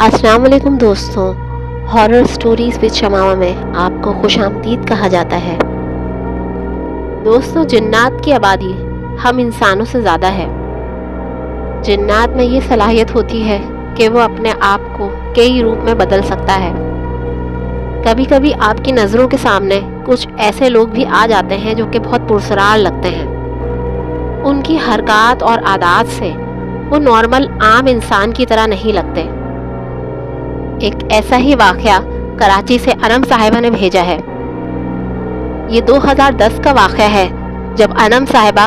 السلام علیکم دوستوں، ہارر سٹوریز وچ شماما میں آپ کو خوش آمدید کہا جاتا ہے۔ دوستوں، جنات کی آبادی ہم انسانوں سے زیادہ ہے۔ جنات میں یہ صلاحیت ہوتی ہے کہ وہ اپنے آپ کو کئی روپ میں بدل سکتا ہے۔ کبھی کبھی آپ کی نظروں کے سامنے کچھ ایسے لوگ بھی آ جاتے ہیں جو کہ بہت پرسرار لگتے ہیں۔ ان کی حرکات اور عادات سے وہ نارمل عام انسان کی طرح نہیں لگتے۔ ایک ایسا ہی واقعہ کراچی سے انم صاحبہ نے بھیجا ہے۔ یہ 2010 کا واقعہ ہے جب انم صاحبہ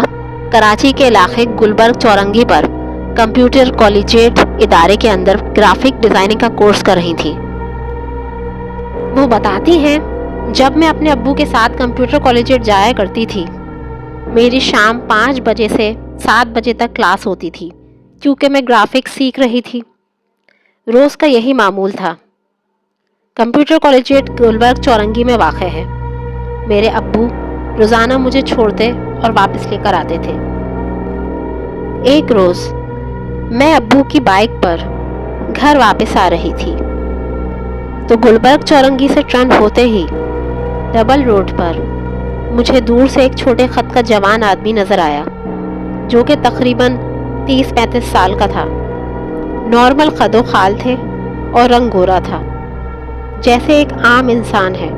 کراچی کے علاقے گلبرگ چورنگی پر کمپیوٹر کالجیٹ ادارے کے اندر گرافک ڈیزائننگ کا کورس کر رہی تھیں۔ وہ بتاتی ہیں، جب میں اپنے ابو کے ساتھ کمپیوٹر کالجیٹ جایا کرتی تھی، میری شام 5 بجے سے 7 بجے تک کلاس ہوتی تھی کیونکہ میں گرافک سیکھ رہی تھی۔ روز کا یہی معمول تھا۔ کمپیوٹر کالجیٹ گلبرگ چورنگی میں واقع ہے۔ میرے ابو روزانہ مجھے چھوڑتے اور واپس لے کر آتے تھے۔ ایک روز میں ابو کی بائک پر گھر واپس آ رہی تھی تو گلبرگ چورنگی سے ٹرن ہوتے ہی ڈبل روڈ پر مجھے دور سے ایک چھوٹے خط کا جوان آدمی نظر آیا جو کہ تقریباً 30-35 سال کا تھا۔ نارمل قد و خال تھے اور رنگ گورا تھا، جیسے ایک عام انسان ہے۔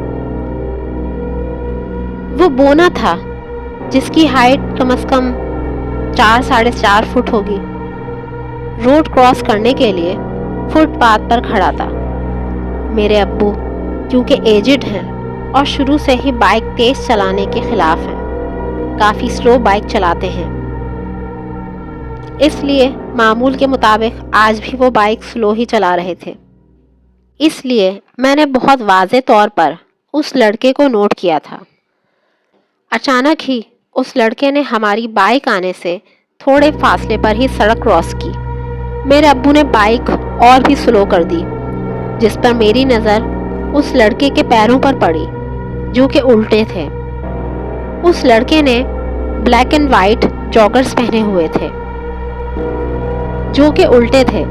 وہ بونا تھا جس کی ہائٹ کم از کم 4-4.5 فٹ ہوگی۔ روڈ کراس کرنے کے لیے فٹ پاتھ پر کھڑا تھا۔ میرے ابو کیونکہ ایجڈ ہیں اور شروع سے ہی بائک تیز چلانے کے خلاف ہیں، کافی سلو بائک چلاتے ہیں، اس لیے معمول کے مطابق آج بھی وہ بائک سلو ہی چلا رہے تھے۔ اس لیے میں نے بہت واضح طور پر اس لڑکے کو نوٹ کیا تھا۔ اچانک ہی اس لڑکے نے ہماری بائک آنے سے تھوڑے فاصلے پر ہی سڑک کراس کی۔ میرے ابو نے بائک اور بھی سلو کر دی، جس پر میری نظر اس لڑکے کے پیروں پر پڑی جو کہ الٹے تھے۔ اس لڑکے نے بلیک اینڈ وائٹ جاگرز پہنے ہوئے تھے جو کہ الٹے تھے،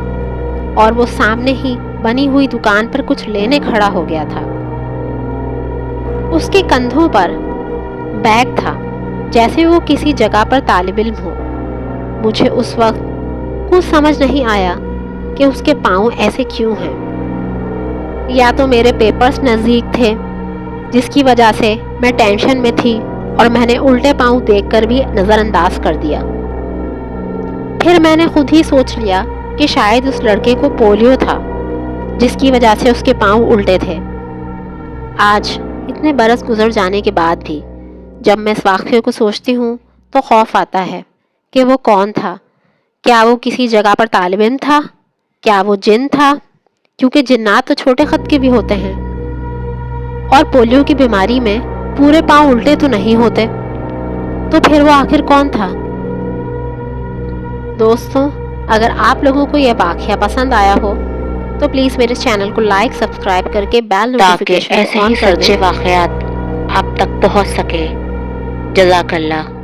اور وہ سامنے ہی بنی ہوئی دکان پر کچھ لینے کھڑا ہو گیا تھا۔ اس کے کندھوں پر بیگ تھا جیسے وہ کسی جگہ پر طالب علم ہو۔ مجھے اس وقت کچھ سمجھ نہیں آیا کہ اس کے پاؤں ایسے کیوں ہیں۔ یا تو میرے پیپرز نزدیک تھے جس کی وجہ سے میں ٹینشن میں تھی اور میں نے الٹے پاؤں دیکھ کر بھی نظر انداز کر دیا۔ پھر میں نے خود ہی سوچ لیا کہ شاید اس لڑکے کو پولیو تھا جس کی وجہ سے اس کے پاؤں الٹے تھے۔ آج اتنے برس گزر جانے کے بعد بھی جب میں اس واقعے کو سوچتی ہوں تو خوف آتا ہے کہ وہ کون تھا۔ کیا وہ کسی جگہ پر طالب علم تھا؟ کیا وہ جن تھا؟ کیونکہ جنات تو چھوٹے خط کے بھی ہوتے ہیں، اور پولیو کی بیماری میں پورے پاؤں الٹے تو نہیں ہوتے، تو پھر وہ آخر کون تھا؟ دوستوں، اگر آپ لوگوں کو یہ واقعہ پسند آیا ہو تو پلیز میرے چینل کو لائک، سبسکرائب کر کے بیل نوٹیفیکیشن آن کر دیں تاکہ ایسے ہی سچے واقعات آپ تک پہنچ سکے۔ جزاک اللہ۔